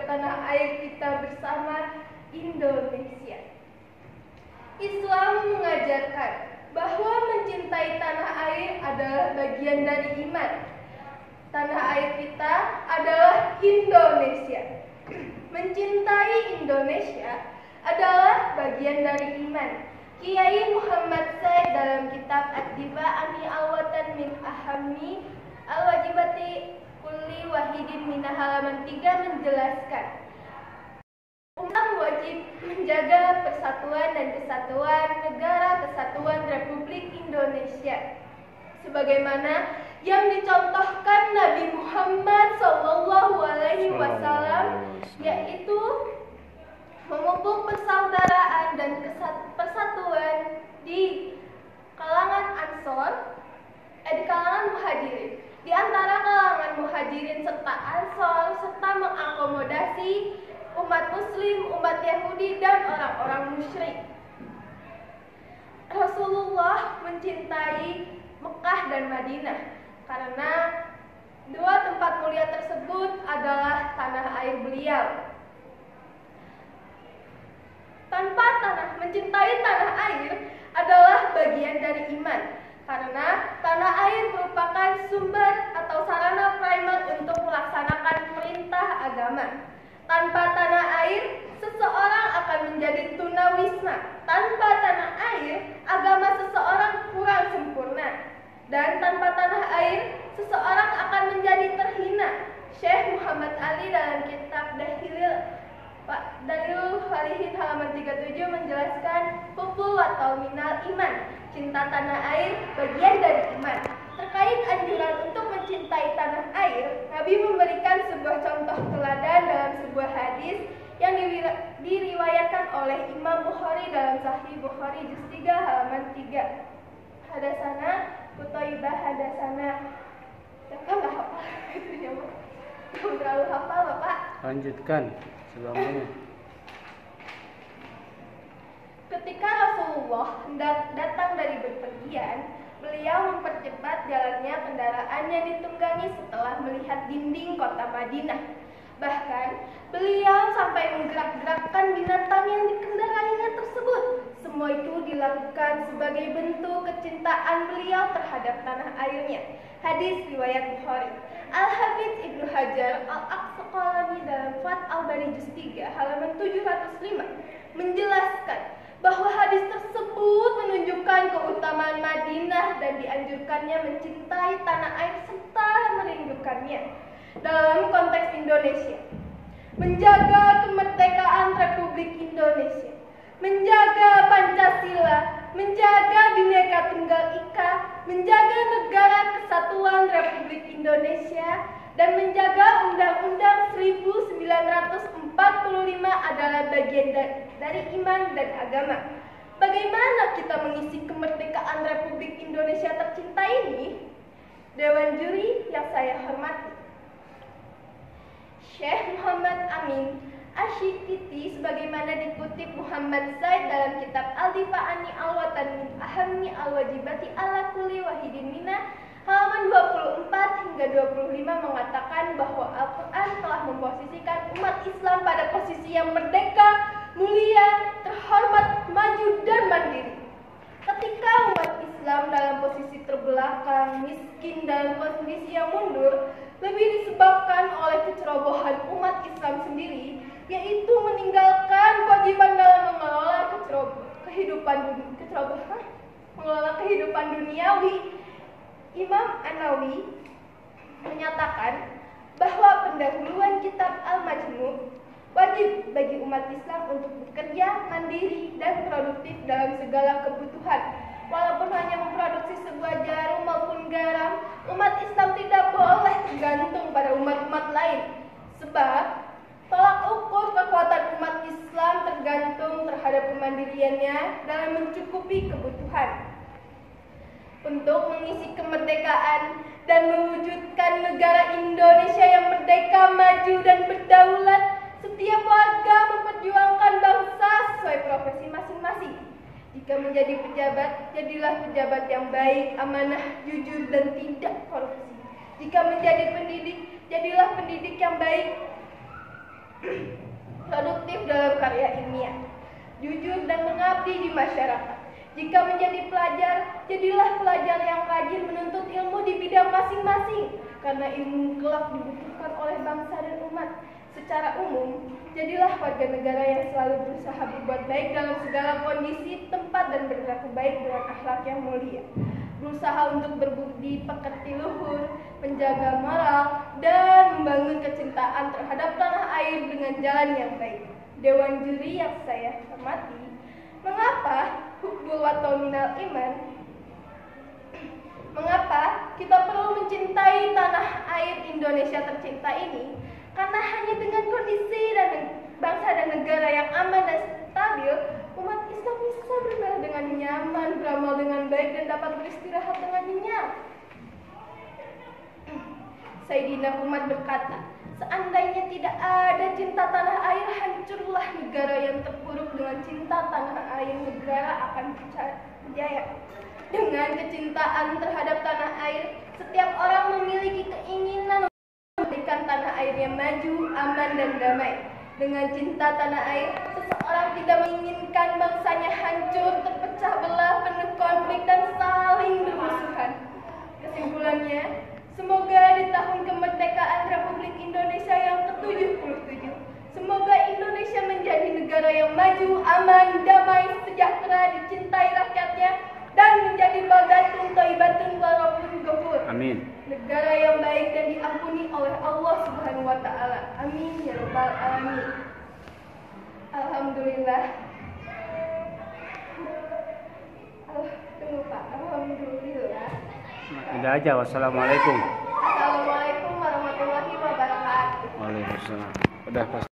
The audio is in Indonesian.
tanah air kita bersama Indonesia. Islam mengajarkan bahwa mencintai tanah air adalah bagian dari iman. Tanah air kita adalah Indonesia. Mencintai Indonesia adalah bagian dari iman. Kiai Muhammad Said dalam kitab Ad-Diba Ani Al-Watan min Ahammi Al-Wajibati Kulli Wahidin Mina halaman 3 menjelaskan, umat wajib menjaga persatuan dan kesatuan negara kesatuan Republik Indonesia sebagaimana yang dicontohkan Nabi Muhammad SAW, yaitu memupuk persaudaraan dan persatuan di kalangan muhajirin. Di antara kalangan muhajirin serta ansor, serta mengakomodasi umat muslim, umat Yahudi, dan orang-orang musyrik. Rasulullah mencintai Mekah dan Madinah karena dua tempat mulia tersebut adalah tanah air beliau. Mencintai tanah air adalah bagian dari iman, karena tanah air merupakan sumber atau sarana primer untuk melaksanakan perintah agama. Tanpa tanah air, seseorang akan menjadi tunawisma. Tanpa tanah air, agama seseorang kurang sempurna. Dan tanpa tanah air, seseorang akan menjadi terhina. Syekh Muhammad Ali dalam kitab Dalilul Falihin halaman 37 menjelaskan hubul watau minal iman. Cinta tanah air bagian dari iman. Terkait anjuran untuk mencintai tanah air, Nabi memberikan sebuah contoh teladan dalam sebuah hadis yang diriwayatkan oleh Imam Bukhari dalam Sahih Bukhari juz 3 halaman 3. Hadasana Qutaibah hadasana. Bapak nggak hafal itu ya, Pak? Belum terlalu hafal, Bapak. Lanjutkan sebelumnya. Ketika Rasulullah hendak datang dari bepergian, beliau mempercepat jalannya kendaraan yang ditunggangi setelah melihat dinding kota Madinah. Bahkan, beliau sampai menggerak-gerakkan binatang yang dikendarainya tersebut. Semua itu dilakukan sebagai bentuk kecintaan beliau terhadap tanah airnya. Hadis riwayat Bukhari. Al-Hafidz Ibnu Hajar Al-Asqalani dalam Fath Al-Bari juz 3 halaman 705 menjelaskan bahwa hadis tersebut menunjukkan keutamaan Madinah dan dianjurkannya mencintai tanah air serta merindukannya. Dalam konteks Indonesia, menjaga kemerdekaan Republik Indonesia, menjaga Pancasila, menjaga Bhinneka Tunggal Ika, menjaga negara kesatuan Republik Indonesia, dan menjaga Undang-Undang 1945 adalah bagian dari iman dan agama. Bagaimana kita mengisi kemerdekaan Republik Indonesia tercinta ini? Dewan juri yang saya hormati, Syekh Muhammad Amin Asyikiti sebagaimana dikutip Muhammad Said dalam kitab Al-Difa Ani Al-Watan min Ahammi Al-Wajibati Ala Kulli Wahidin Mina halaman 24 hingga 25 mengatakan bahwa Al-Quran telah memposisikan umat Islam pada posisi yang merdeka, mulia, terhormat, maju, dan mandiri. Ketika umat Islam dalam posisi terbelakang, miskin, dalam kondisi yang mundur, lebih disebabkan oleh kecerobohan umat Islam sendiri, yaitu meninggalkan kewajiban dalam mengelola kehidupan duniawi. Imam An-Nawawi menyatakan bahwa pendahuluan kitab Al-Majmu' wajib bagi umat Islam untuk bekerja mandiri dan produktif dalam segala kebutuhan. Walaupun hanya memproduksi sebuah jarum maupun garam, umat Islam tidak boleh tergantung pada umat-umat lain. Sebab tolak ukur kekuatan umat Islam tergantung terhadap kemandiriannya dalam mencukupi kebutuhan. Untuk mengisi kemerdekaan dan mewujudkan negara Indonesia yang merdeka, maju, dan berdaulat, setiap warga memperjuangkan bangsa sesuai profesi masing-masing. Jika menjadi pejabat, jadilah pejabat yang baik, amanah, jujur, dan tidak korupsi. Jika menjadi pendidik, jadilah pendidik yang baik, produktif dalam karya ilmiah, jujur dan mengabdi di masyarakat. Jika menjadi pelajar, jadilah pelajar yang rajin menuntut ilmu di bidang masing-masing, karena ilmu kelak dibutuhkan oleh bangsa dan umat. Secara umum, jadilah warga negara yang selalu berusaha berbuat baik dalam segala kondisi, tempat, dan berlaku baik dengan akhlak yang mulia. Berusaha untuk berbudi pekerti luhur, menjaga moral, dan membangun kecintaan terhadap tanah air dengan jalan yang baik. Dewan juri yang saya hormati, mengapa hubbul watani minal iman? Mengapa kita perlu mencintai tanah air Indonesia tercinta ini? Karena hanya dengan kondisi dan bangsa dan negara yang aman dan stabil, umat Islam bisa beribadah dengan nyaman, beramal dengan baik, dan dapat beristirahat dengan nyenyak. Sayyidina Umar berkata, seandainya tidak ada cinta tanah air, hancurlah negara. Yang terpuruk dengan cinta tanah air, negara akan berjaya. Dengan kecintaan terhadap tanah air, setiap orang memiliki keinginan memberikan tanah airnya maju, aman, dan damai. Dengan cinta tanah air, seseorang tidak menginginkan bangsanya hancur, terpecah belah, penuh konflik, dan saling bermusuhan. Kesimpulannya, semoga di tahun kemerdekaan Republik Indonesia yang ke-77, semoga Indonesia menjadi negara yang maju, aman, damai, sejahtera, dicintai rakyatnya, dan menjadi baldatun thayyibatun wa rabbun ghafur. Amin. Negara yang baik dan diampuni oleh Allah Subhanahu wa taala. Amin ya rabbal alamin. Alhamdulillah. Tunggu Pak. Alhamdulillah. Udah aja. Wassalamualaikum. Assalamualaikum warahmatullahi wabarakatuh. Waalaikumsalam. Udah pas.